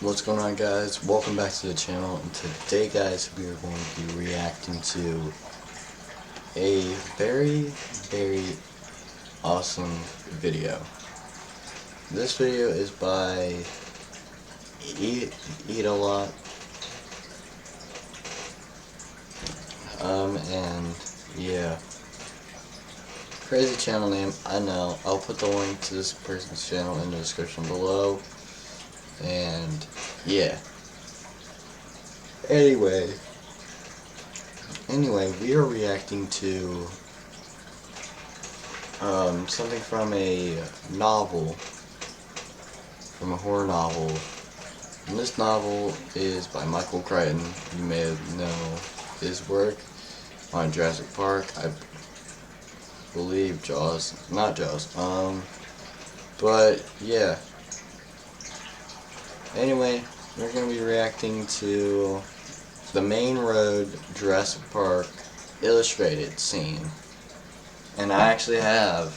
What's going on, guys? Welcome back to the channel, and today, guys, we are going to be reacting to a very awesome video. This video is by Eat a Lot, and yeah, crazy channel name, I know. I'll put the link to this person's channel in the description below. And yeah. Anyway, we are reacting to something from a novel, from a horror novel. And this novel is by Michael Crichton. You may know his work on Jurassic Park. I believe Jaws, not Jaws. But yeah. Anyway, we're going to be reacting to the main road Jurassic Park illustrated scene. And I actually have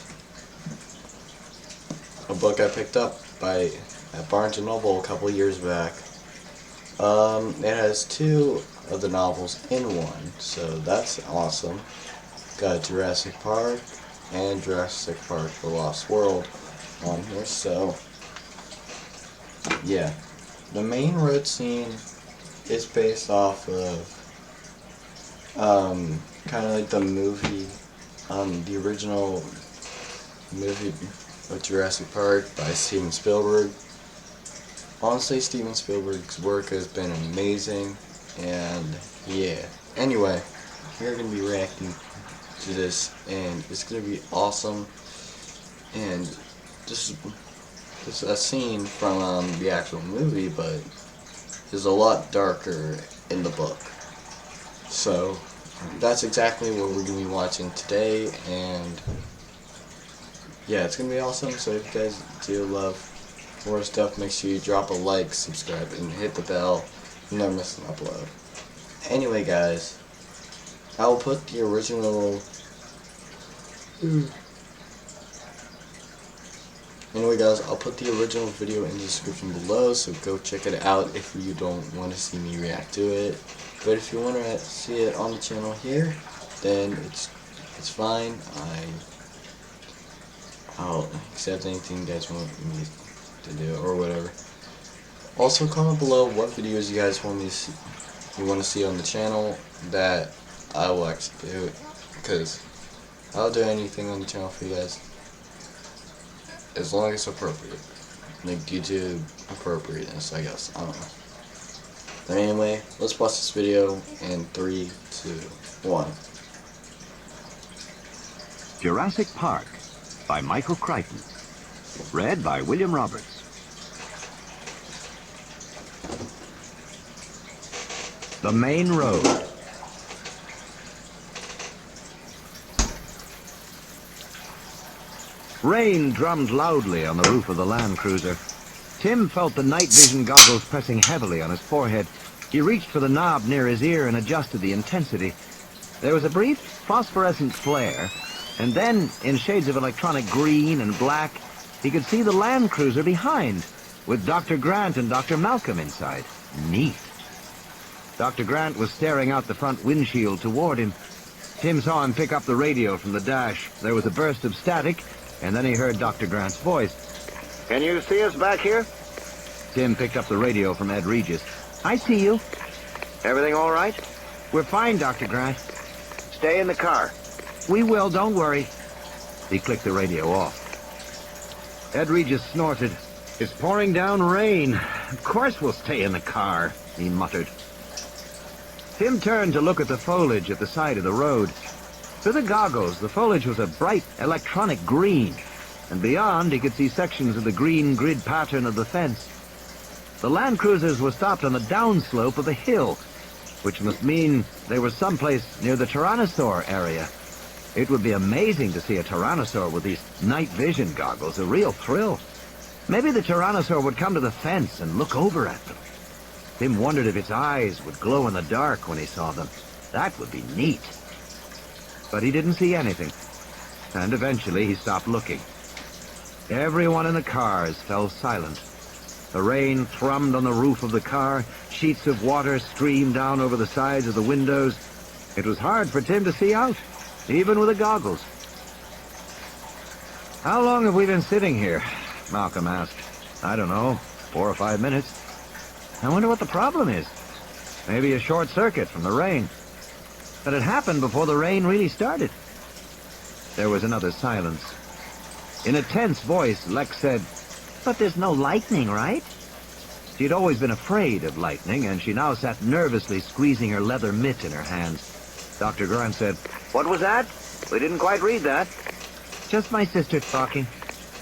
a book I picked up at Barnes & Noble a couple years back. It has two of the novels in one, so that's awesome. Got Jurassic Park and Jurassic Park: The Lost World on here, so yeah. The main road scene is based off of kind of like the movie, the original movie of Jurassic Park by Steven Spielberg. Honestly, Steven Spielberg's work has been amazing, and yeah. Anyway, we're going to be reacting to this, and it's going to be awesome. And this is a scene from the actual movie, but is a lot darker in the book. So that's exactly what we're going to be watching today, and yeah, it's going to be awesome. So if you guys do love more stuff, make sure you drop a like, subscribe, and hit the bell. You never miss an upload. Anyway, guys, I will put the original Anyway, guys, I'll put the original video in the description below, so go check it out if you don't want to see me react to it. But if you want to see it on the channel here, then it's fine. I'll accept anything you guys want me to do or whatever. Also, comment below what videos you guys want to see on the channel that I will actually do, because I'll do anything on the channel for you guys, as long as it's appropriate. Like YouTube appropriateness, I guess. I don't know. But anyway, let's watch this video in 3, 2, 1. Jurassic Park by Michael Crichton. Read by William Roberts. The main road. Rain drummed loudly on the roof of the Land Cruiser. Tim felt the night vision goggles pressing heavily on his forehead. He reached for the knob near his ear and adjusted the intensity. There was a brief phosphorescent flare, and then, in shades of electronic green and black, he could see the Land Cruiser behind, with Dr. Grant and Dr. Malcolm inside. Neat. Dr. Grant was staring out the front windshield toward him. Tim saw him pick up the radio from the dash. There was a burst of static, and then he heard Dr. Grant's voice. Can you see us back here? Tim picked up the radio from Ed Regis. I see you. Everything all right? We're fine, Dr. Grant. Stay in the car. We will, don't worry. He clicked the radio off. Ed Regis snorted. It's pouring down rain. Of course we'll stay in the car, he muttered. Tim turned to look at the foliage at the side of the road. Through the goggles, the foliage was a bright electronic green, and beyond he could see sections of the green grid pattern of the fence. The Land Cruisers were stopped on the downslope of the hill, which must mean they were someplace near the Tyrannosaur area. It would be amazing to see a Tyrannosaur with these night vision goggles, a real thrill. Maybe the Tyrannosaur would come to the fence and look over at them. Tim wondered if its eyes would glow in the dark when he saw them. That would be neat. But he didn't see anything, and eventually he stopped looking. Everyone in the cars fell silent. The rain thrummed on the roof of the car. Sheets of water streamed down over the sides of the windows. It was hard for Tim to see out, even with the goggles. "How long have we been sitting here?" Malcolm asked. "I don't know, 4 or 5 minutes. I wonder what the problem is. Maybe a short circuit from the rain." But it happened before the rain really started. There was another silence. In a tense voice, Lex said, "But there's no lightning, right?" She'd always been afraid of lightning, and she now sat nervously squeezing her leather mitt in her hands. Dr. Grant said, What was that? We didn't quite read that. "Just my sister talking."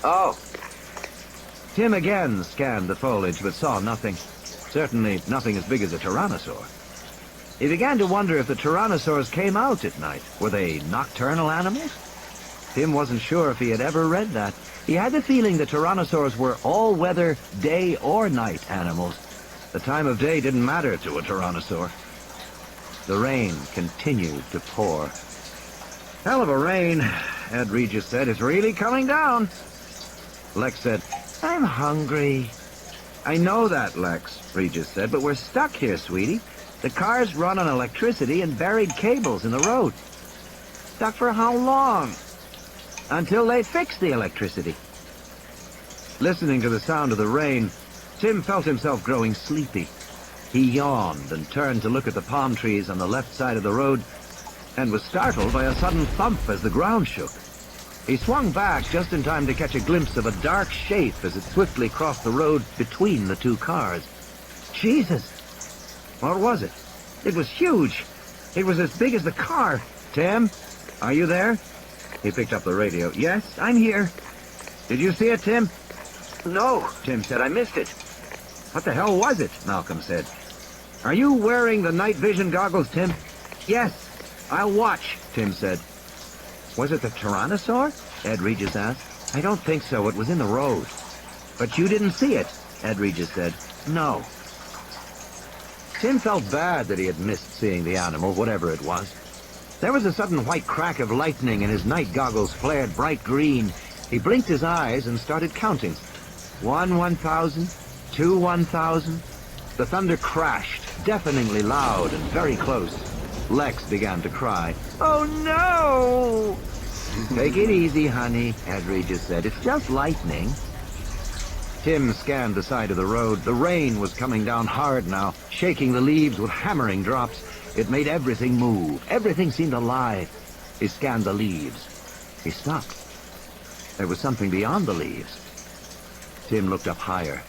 Oh, Tim again scanned the foliage, but saw nothing. Certainly nothing as big as a tyrannosaur. He began to wonder if the tyrannosaurs came out at night. Were they nocturnal animals? Tim wasn't sure if he had ever read that. He had the feeling the tyrannosaurs were all-weather, day or night animals. The time of day didn't matter to a tyrannosaur. The rain continued to pour. "Hell of a rain," Ed Regis said. "It's really coming down." Lex said, "I'm hungry." "I know that, Lex," Regis said, "but we're stuck here, sweetie. The cars run on electricity and buried cables in the road." "Stuck for how long?" "Until they fix the electricity." Listening to the sound of the rain, Tim felt himself growing sleepy. He yawned and turned to look at the palm trees on the left side of the road, and was startled by a sudden thump as the ground shook. He swung back just in time to catch a glimpse of a dark shape as it swiftly crossed the road between the two cars. Jesus! What was it? It was huge. It was as big as the car. "Tim, are you there?" He picked up the radio. "Yes, I'm here." "Did you see it, Tim?" no, Tim said. I missed it. "What the hell was it?" Malcolm said. "Are you wearing the night vision goggles, Tim?" "Yes, I'll watch," Tim said. "Was it the Tyrannosaur?" Ed Regis asked. "I don't think so. It was in the road." "But you didn't see it," Ed Regis said. "No." Tim felt bad that he had missed seeing the animal, whatever it was. There was a sudden white crack of lightning, and his night goggles flared bright green. He blinked his eyes and started counting. 1 1,000, 2 1,000. The thunder crashed, deafeningly loud and very close. Lex began to cry. "Oh, no!" "Take it easy, honey," Ed Regis said. "It's just lightning." Tim scanned the side of the road. The rain was coming down hard now, shaking the leaves with hammering drops. It made everything move. Everything seemed alive. He scanned the leaves. He stopped. There was something beyond the leaves. Tim looked up higher.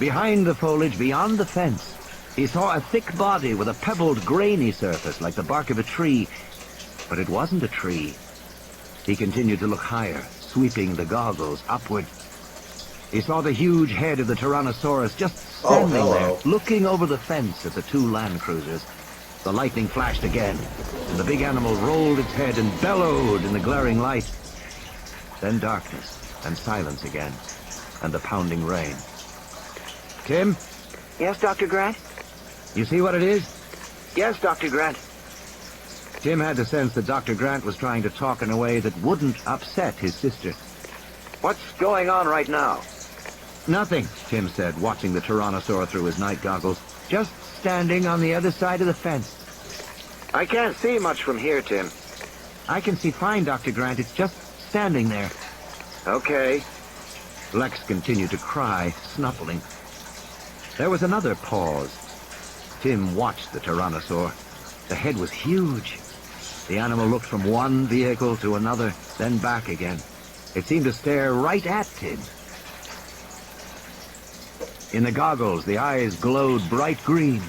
Behind the foliage, beyond the fence, he saw a thick body with a pebbled, grainy surface like the bark of a tree. But it wasn't a tree. He continued to look higher, sweeping the goggles upward. He saw the huge head of the Tyrannosaurus just standing there, looking over the fence at the two Land Cruisers. The lightning flashed again, and the big animal rolled its head and bellowed in the glaring light. Then darkness, and silence again, and the pounding rain. "Tim? Yes, Dr. Grant? You see what it is?" Yes, Dr. Grant. Tim had the sense that Dr. Grant was trying to talk in a way that wouldn't upset his sister. What's going on right now? "Nothing," Tim said, watching the Tyrannosaur through his night goggles. "Just standing on the other side of the fence." I can't see much from here, Tim. "I can see fine, Dr. Grant. It's just standing there." Okay. Lex continued to cry, snuffling. There was another pause. Tim watched the Tyrannosaur. The head was huge. The animal looked from one vehicle to another, then back again. It seemed to stare right at Tim. In the goggles, the eyes glowed bright green.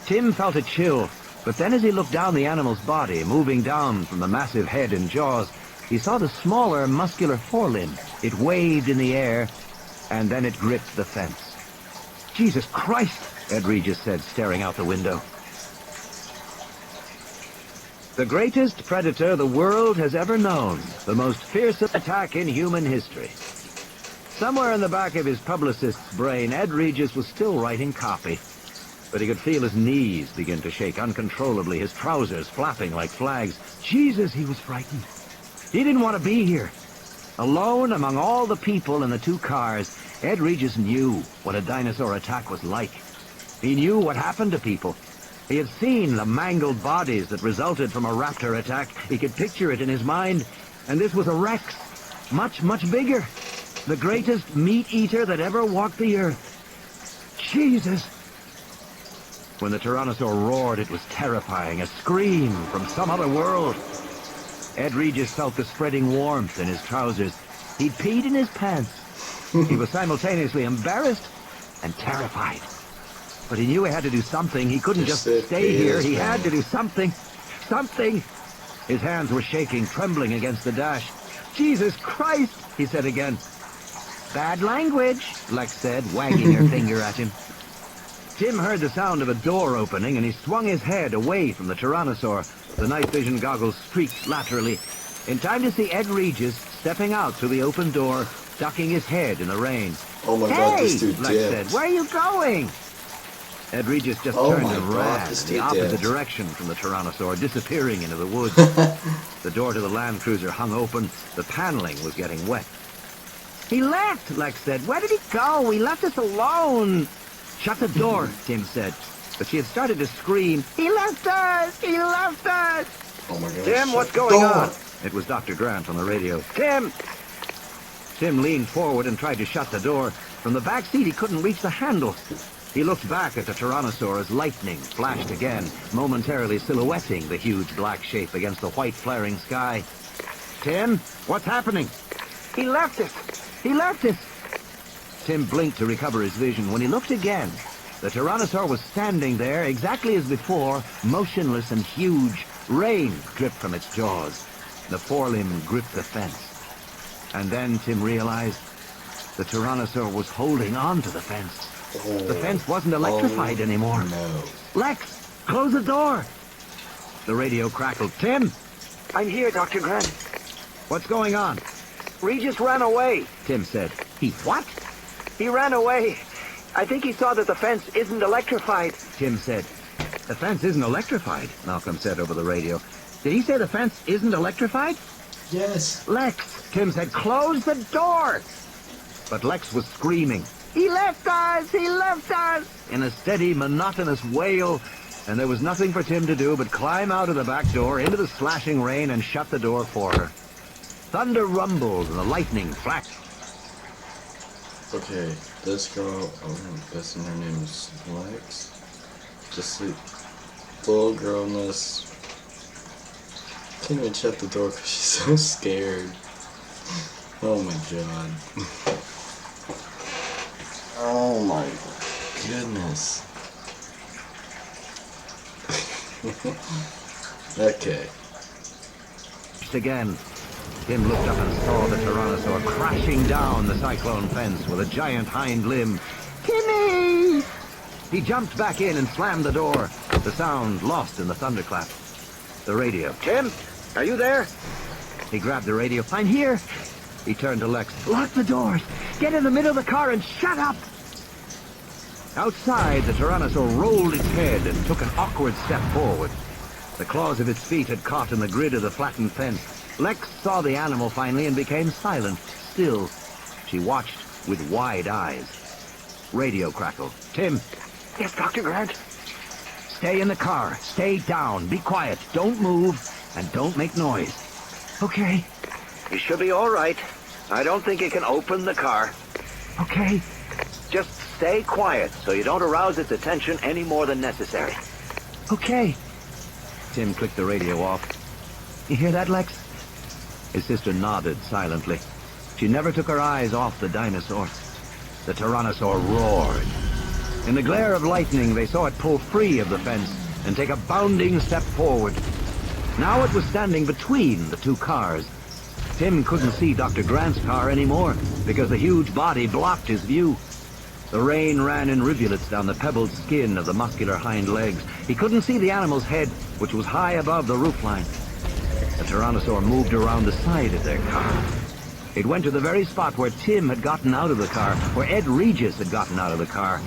Tim felt a chill, but then as he looked down the animal's body, moving down from the massive head and jaws, he saw the smaller, muscular forelimb. It waved in the air, and then it gripped the fence. "Jesus Christ!" Ed Regis said, staring out the window. "The greatest predator the world has ever known. The most fearsome attack in human history." Somewhere in the back of his publicist's brain, Ed Regis was still writing copy. But he could feel his knees begin to shake uncontrollably, his trousers flapping like flags. Jesus, he was frightened. He didn't want to be here. Alone among all the people in the two cars, Ed Regis knew what a dinosaur attack was like. He knew what happened to people. He had seen the mangled bodies that resulted from a raptor attack. He could picture it in his mind. And this was a Rex. Much, much bigger. The greatest meat-eater that ever walked the earth. Jesus! When the Tyrannosaur roared, it was terrifying. A scream from some other world. Ed Regis felt the spreading warmth in his trousers. He'd peed in his pants. He was simultaneously embarrassed and terrified. But he knew he had to do something. He couldn't just stay here. He had to do something. Something! His hands were shaking, trembling against the dash. Jesus Christ, he said again. Bad language, Lex said, wagging her finger at him. Tim heard the sound of a door opening, and he swung his head away from the Tyrannosaur. The night vision goggles streaked laterally, in time to see Ed Regis stepping out through the open door, ducking his head in the rain. Oh my god, this dude Lex said, where are you going? Ed Regis just turned and ran in the opposite direction from the Tyrannosaur, disappearing into the woods. The door to the Land Cruiser hung open. The paneling was getting wet. He left, Lex said. Where did he go? He left us alone. Shut the door, Tim said. But she had started to scream, he left us! He left us! Oh my god. Tim, what's going on? It was Dr. Grant on the radio. Tim! Tim leaned forward and tried to shut the door. From the back seat, he couldn't reach the handle. He looked back at the Tyrannosaur as lightning flashed again, momentarily silhouetting the huge black shape against the white flaring sky. Tim, what's happening? He left us! He left us! Tim blinked to recover his vision. When he looked again, the Tyrannosaur was standing there, exactly as before, motionless and huge. Rain dripped from its jaws. The forelimb gripped the fence. And then Tim realized the Tyrannosaur was holding on to the fence. The fence wasn't electrified anymore. No. Lex, close the door! The radio crackled. Tim! I'm here, Dr. Grant. What's going on? Regis ran away. Tim said. He what? He ran away. I think he saw that the fence isn't electrified. Tim said. The fence isn't electrified, Malcolm said over the radio. Did he say the fence isn't electrified? Yes. Lex, Tim said, close the door! But Lex was screaming. He left us! He left us! In a steady, monotonous wail, and there was nothing for Tim to do but climb out of the back door into the slashing rain and shut the door for her. Thunder rumbled and the lightning flashed. Okay, this girl, I'm guessing her name is Lex. Just the little girl in this. Can't even shut the door because she's so scared. Oh my god. Oh my goodness. Okay. Again, Tim looked up and saw the Tyrannosaur crashing down the cyclone fence with a giant hind limb. Timmy! He jumped back in and slammed the door, the sound lost in the thunderclap. The radio. Tim, are you there? He grabbed the radio. I'm here. He turned to Lex. Lock the doors. Get in the middle of the car and shut up. Outside, the Tyrannosaur rolled its head and took an awkward step forward. The claws of its feet had caught in the grid of the flattened fence. Lex saw the animal finally and became silent, still. She watched with wide eyes. Radio crackled. Tim. Yes, Dr. Grant. Stay in the car. Stay down. Be quiet. Don't move. And don't make noise. Okay. You should be all right. I don't think you can open the car. Okay. Just stay quiet so you don't arouse its attention any more than necessary. Okay. Tim clicked the radio off. You hear that, Lex? His sister nodded silently. She never took her eyes off the dinosaur. The Tyrannosaur roared. In the glare of lightning, they saw it pull free of the fence and take a bounding step forward. Now it was standing between the two cars. Tim couldn't see Dr. Grant's car anymore because the huge body blocked his view. The rain ran in rivulets down the pebbled skin of the muscular hind legs. He couldn't see the animal's head, which was high above the roofline. The Tyrannosaur moved around the side of their car. It went to the very spot where Tim had gotten out of the car, where Ed Regis had gotten out of the car.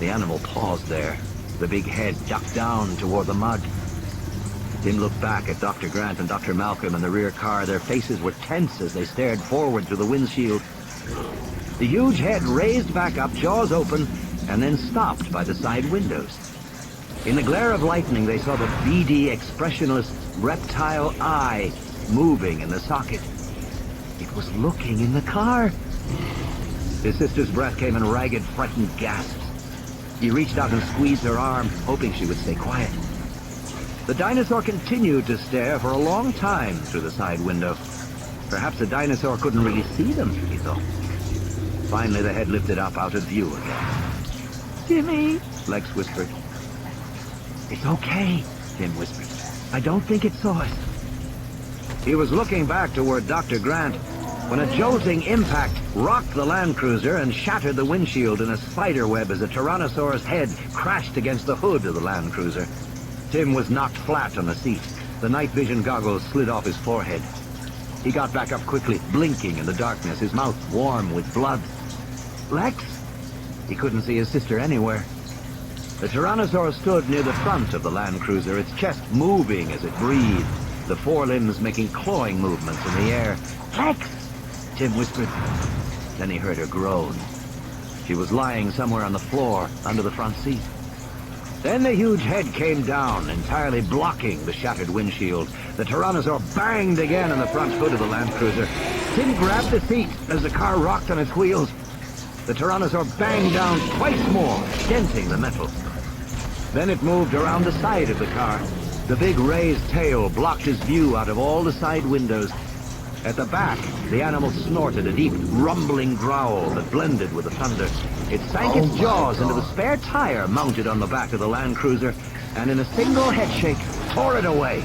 The animal paused there, the big head ducked down toward the mud. Tim looked back at Dr. Grant and Dr. Malcolm in the rear car. Their faces were tense as they stared forward through the windshield. The huge head raised back up, jaws open, and then stopped by the side windows. In the glare of lightning, they saw the beady, expressionless reptile eye moving in the socket. It was looking in the car. His sister's breath came in ragged, frightened gasps. He reached out and squeezed her arm, hoping she would stay quiet. The dinosaur continued to stare for a long time through the side window. Perhaps the dinosaur couldn't really see them, he thought. Finally, the head lifted up out of view again. "Timmy," Lex whispered. "It's okay," Tim whispered. "I don't think it saw us." He was looking back toward Dr. Grant when a jolting impact rocked the Land Cruiser and shattered the windshield in a spider web as the Tyrannosaur's head crashed against the hood of the Land Cruiser. Tim was knocked flat on the seat. The night vision goggles slid off his forehead. He got back up quickly, blinking in the darkness, his mouth warm with blood. "Lex?" He couldn't see his sister anywhere. The Tyrannosaur stood near the front of the Land Cruiser, its chest moving as it breathed, the forelimbs making clawing movements in the air. "Lex!" Tim whispered. Then he heard her groan. She was lying somewhere on the floor, under the front seat. Then the huge head came down, entirely blocking the shattered windshield. The Tyrannosaur banged again on the front hood of the Land Cruiser. Tim grabbed the seat as the car rocked on its wheels. The Tyrannosaur banged down twice more, denting the metal. Then it moved around the side of the car. The big raised tail blocked his view out of all the side windows. At the back, the animal snorted a deep, rumbling growl that blended with the thunder. It sank its jaws into the spare tire mounted on the back of the Land Cruiser, and in a single head shake, tore it away.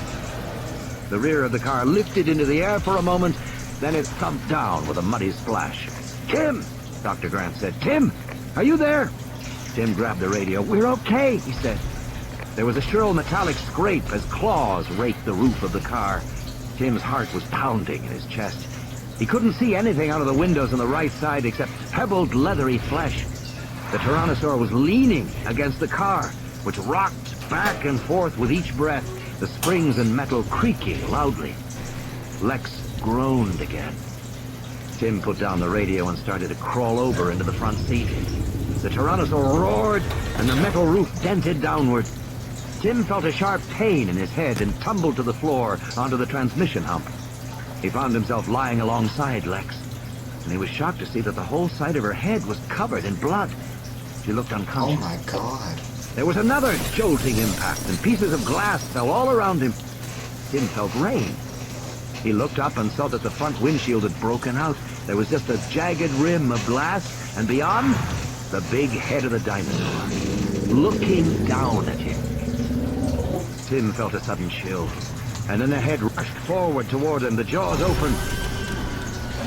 The rear of the car lifted into the air for a moment, then it thumped down with a muddy splash. "Tim!" Dr. Grant said. "Tim! Are you there?" Tim grabbed the radio. "We're okay," he said. There was a shrill metallic scrape as claws raked the roof of the car. Tim's heart was pounding in his chest. He couldn't see anything out of the windows on the right side except pebbled, leathery flesh. The Tyrannosaur was leaning against the car, which rocked back and forth with each breath, the springs and metal creaking loudly. Lex groaned again. Tim put down the radio and started to crawl over into the front seat. The Tyrannosaur roared, and the metal roof dented downward. Tim felt a sharp pain in his head and tumbled to the floor onto the transmission hump. He found himself lying alongside Lex, and he was shocked to see that the whole side of her head was covered in blood. She looked unconscious. Oh my God. There was another jolting impact, and pieces of glass fell all around him. Tim felt rain. He looked up and saw that the front windshield had broken out. There was just a jagged rim of glass, and beyond, the big head of the dinosaur, looking down at him. Tim felt a sudden chill, and then the head rushed forward toward him, the jaws open.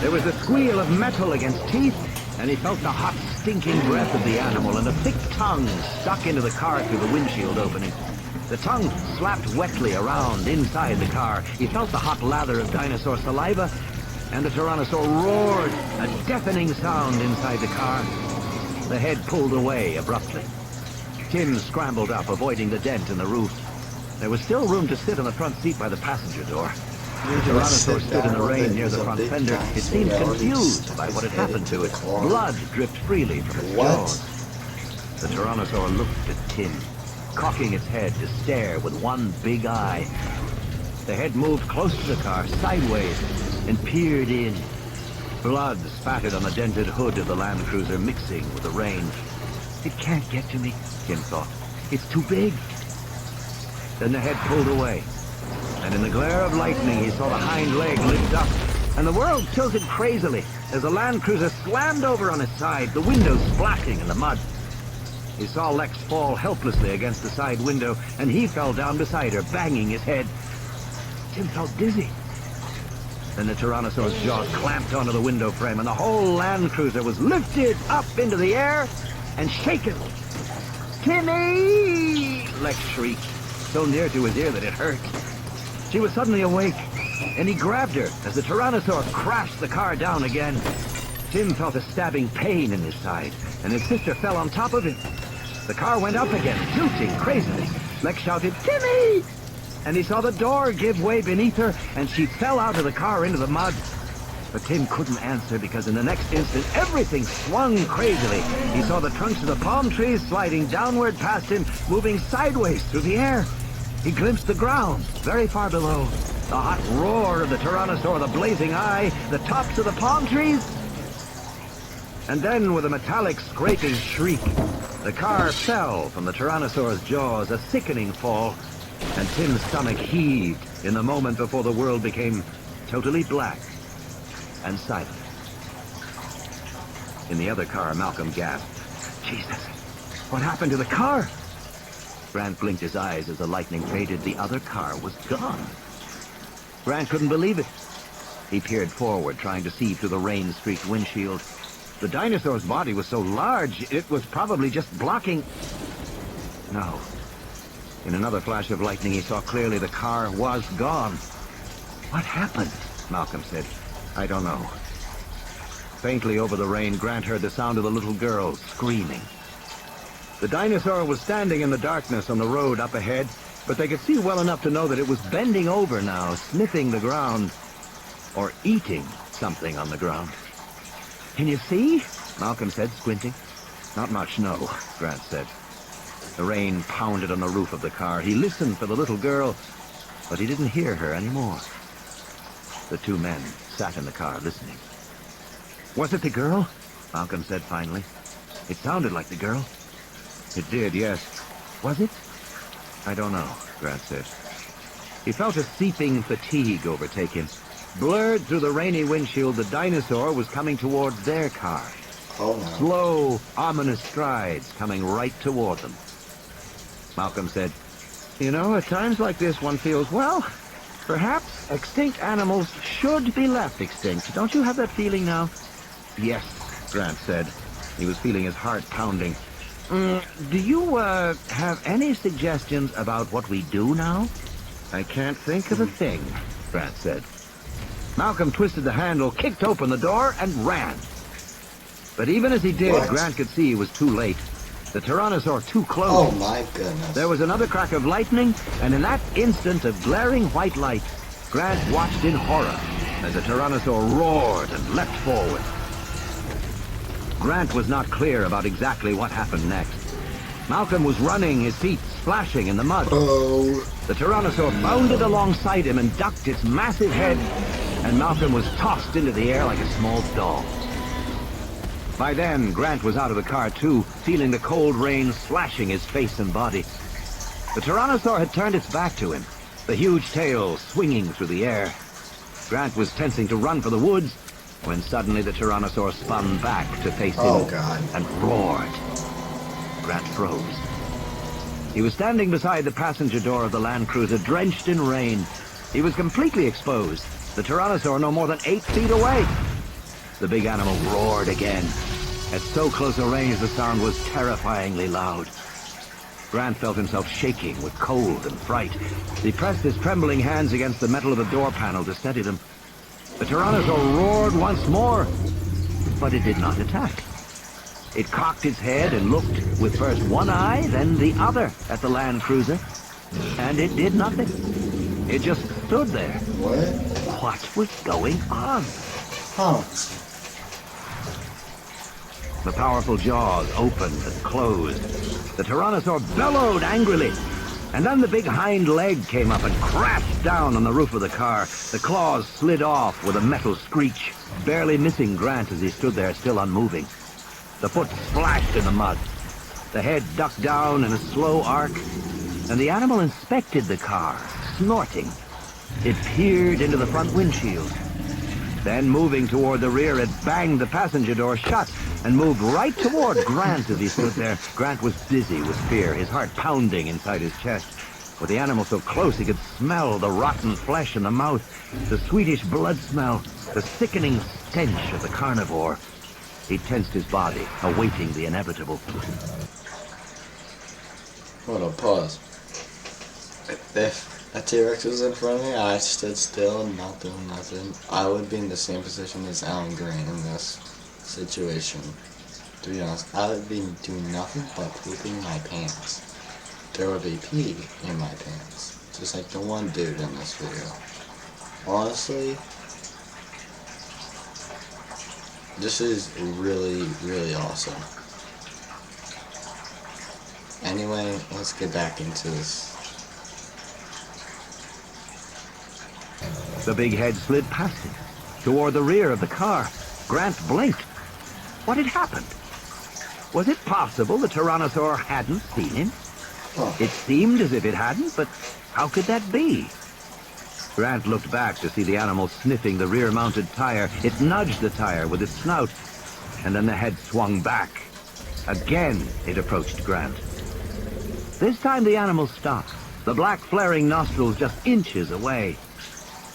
There was the squeal of metal against teeth, and he felt the hot, stinking breath of the animal, and a thick tongue stuck into the car through the windshield opening. The tongue slapped wetly around inside the car. He felt the hot lather of dinosaur saliva, and the Tyrannosaur roared, a deafening sound inside the car. The head pulled away abruptly. Tim scrambled up, avoiding the dent in the roof. There was still room to sit on the front seat by the passenger door. The Tyrannosaur stood in the rain near the front fender. It seemed confused by what had happened to it. Blood dripped freely from its jaws. The Tyrannosaur looked at Tim, cocking its head to stare with one big eye. The head moved close to the car, sideways, and peered in. Blood spattered on the dented hood of the Land Cruiser, mixing with the rain. "It can't get to me," Tim thought. "It's too big." Then the head pulled away, and in the glare of lightning he saw the hind leg lift up, and the world tilted crazily as the Land Cruiser slammed over on its side, the windows splashing in the mud. He saw Lex fall helplessly against the side window, and he fell down beside her, banging his head. Tim felt dizzy. Then the Tyrannosaur's jaws clamped onto the window frame, and the whole Land Cruiser was lifted up into the air and shaken. "Timmy!" Lex shrieked, so near to his ear that it hurt. She was suddenly awake, and he grabbed her as the Tyrannosaur crashed the car down again. Tim felt a stabbing pain in his side, and his sister fell on top of him. The car went up again, tooting crazily. Lex shouted, "Timmy!" and he saw the door give way beneath her, and she fell out of the car into the mud. But Tim couldn't answer because in the next instant, everything swung crazily. He saw the trunks of the palm trees sliding downward past him, moving sideways through the air. He glimpsed the ground very far below. The hot roar of the Tyrannosaur, the blazing eye, the tops of the palm trees. And then, with a metallic scraping shriek, the car fell from the Tyrannosaur's jaws, a sickening fall, and Tim's stomach heaved in the moment before the world became totally black and silent. In the other car, Malcolm gasped. Jesus, what happened to the car? Grant blinked his eyes as the lightning faded. The other car was gone. Grant couldn't believe it. He peered forward, trying to see through the rain-streaked windshield. The dinosaur's body was so large, it was probably just blocking... No. In another flash of lightning, he saw clearly the car was gone. What happened? Malcolm said. I don't know. Faintly over the rain, Grant heard the sound of the little girl screaming. The dinosaur was standing in the darkness on the road up ahead, but they could see well enough to know that it was bending over now, sniffing the ground, or eating something on the ground. Can you see? Malcolm said, squinting. Not much, no, Grant said. The rain pounded on the roof of the car. He listened for the little girl, but he didn't hear her anymore. The two men sat in the car, listening. Was it the girl? Malcolm said finally. It sounded like the girl. It did, yes. Was it? I don't know, Grant said. He felt a seeping fatigue overtake him. Blurred through the rainy windshield, the dinosaur was coming toward their car. Oh, no. Slow, ominous strides coming right toward them. Malcolm said, you know, at times like this one feels, well, perhaps extinct animals should be left extinct. Don't you have that feeling now? Yes, Grant said. He was feeling his heart pounding. Do you, have any suggestions about what we do now? I can't think of a thing, Grant said. Malcolm twisted the handle, kicked open the door, and ran. But even as he did, What? Grant could see he was too late. The Tyrannosaur too close. Oh my goodness. There was another crack of lightning, and in that instant of glaring white light, Grant watched in horror as the Tyrannosaur roared and leapt forward. Grant was not clear about exactly what happened next. Malcolm was running, his feet splashing in the mud. Oh. The Tyrannosaur bounded alongside him and ducked its massive head, and Malcolm was tossed into the air like a small doll. By then, Grant was out of the car too, feeling the cold rain slashing his face and body. The Tyrannosaur had turned its back to him, the huge tail swinging through the air. Grant was tensing to run for the woods, when suddenly the Tyrannosaur spun back to face him Oh, God. and roared. Grant froze. He was standing beside the passenger door of the Land Cruiser, drenched in rain. He was completely exposed, the Tyrannosaur no more than 8 feet away. The big animal roared again. At so close a range, the sound was terrifyingly loud. Grant felt himself shaking with cold and fright. He pressed his trembling hands against the metal of the door panel to steady them. The Tyrannosaur roared once more, but it did not attack. It cocked its head and looked with first one eye, then the other at the Land Cruiser, and it did nothing. It just stood there. What? What was going on? Huh. The powerful jaws opened and closed. The Tyrannosaur bellowed angrily, and then the big hind leg came up and crashed down on the roof of the car. The claws slid off with a metal screech, barely missing Grant as he stood there still unmoving. The foot splashed in the mud. The head ducked down in a slow arc, and the animal inspected the car, snorting. It peered into the front windshield. Then, moving toward the rear, it banged the passenger door shut and moved right toward Grant as he stood there. Grant was dizzy with fear, his heart pounding inside his chest. With the animal so close, he could smell the rotten flesh in the mouth, the sweetish blood smell, the sickening stench of the carnivore. He tensed his body, awaiting the inevitable. Hold on, pause. If a T-Rex was in front of me, I stood still, not doing nothing, I would be in the same position as Alan Grant in this situation. To be honest, I would be doing nothing but pooping my pants. There would be pee in my pants. just like the one dude in this video. Honestly, this is really, really awesome. Anyway, let's get back into this. The big head slid past him, toward the rear of the car. Grant blinked. What had happened? Was it possible the Tyrannosaur hadn't seen him? Oh. It seemed as if it hadn't, but how could that be? Grant looked back to see the animal sniffing the rear-mounted tire. It nudged the tire with its snout, and then the head swung back. Again, it approached Grant. This time the animal stopped, the black flaring nostrils just inches away.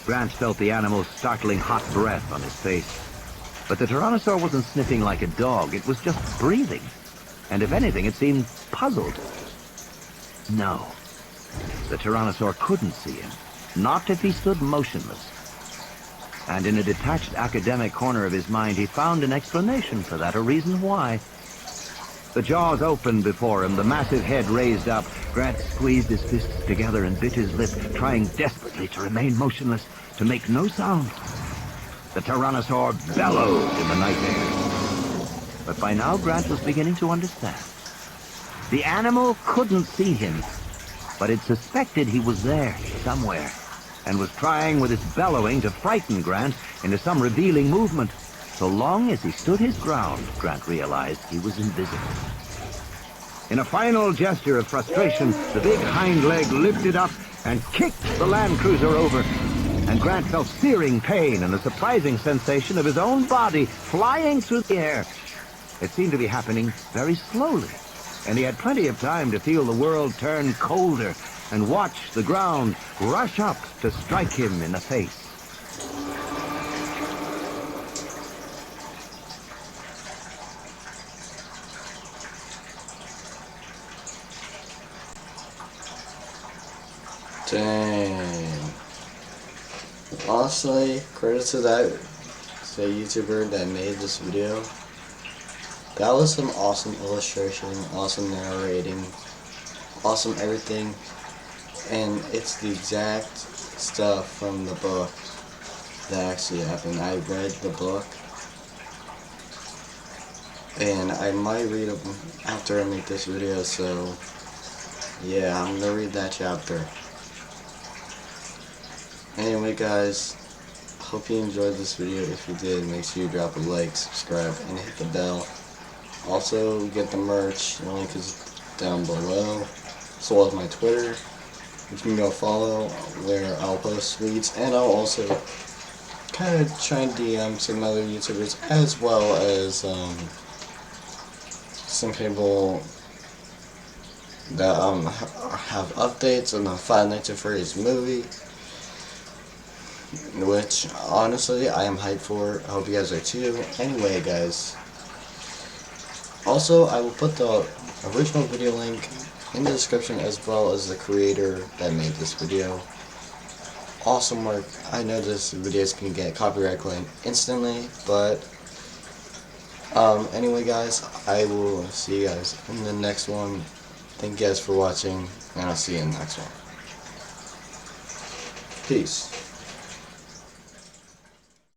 Grant felt the animal's startling hot breath on his face. But the Tyrannosaur wasn't sniffing like a dog, it was just breathing. And if anything, it seemed puzzled. No, the Tyrannosaur couldn't see him, not if he stood motionless. And in a detached academic corner of his mind, he found an explanation for that, a reason why. The jaws opened before him, the massive head raised up. Grant squeezed his fists together and bit his lip, trying desperately to remain motionless, to make no sound. The Tyrannosaur bellowed in the night air. But by now, Grant was beginning to understand. The animal couldn't see him, but it suspected he was there somewhere, and was trying with its bellowing to frighten Grant into some revealing movement. So long as he stood his ground, Grant realized he was invisible. In a final gesture of frustration, the big hind leg lifted up and kicked the Land Cruiser over, and Grant felt searing pain and the surprising sensation of his own body flying through the air. It seemed to be happening very slowly, and he had plenty of time to feel the world turn colder and watch the ground rush up to strike him in the face. Dang. Honestly, credit to that YouTuber that made this video. That was some awesome illustration, awesome narrating, awesome everything. And it's the exact stuff from the book that actually happened. I read the book, and I might read it after I make this video, so yeah, I'm gonna read that chapter. Anyway guys, hope you enjoyed this video. If you did, make sure you drop a like, subscribe, and hit the bell. Also, get the merch, the link is down below, as well as my Twitter, which you can go follow, where I'll post tweets, and I'll also kind of try and DM some other YouTubers, as well as some people that have updates on the Five Nights at Freddy's movie, which honestly I am hyped for. I hope you guys are too. Anyway guys, also I will put the original video link in the description, as well as the creator that made this video. Awesome work. I know this video is going to get copyright claim instantly, but anyway guys, I will see you guys in the next one. Thank you guys for watching, and I'll see you in the next one. Peace.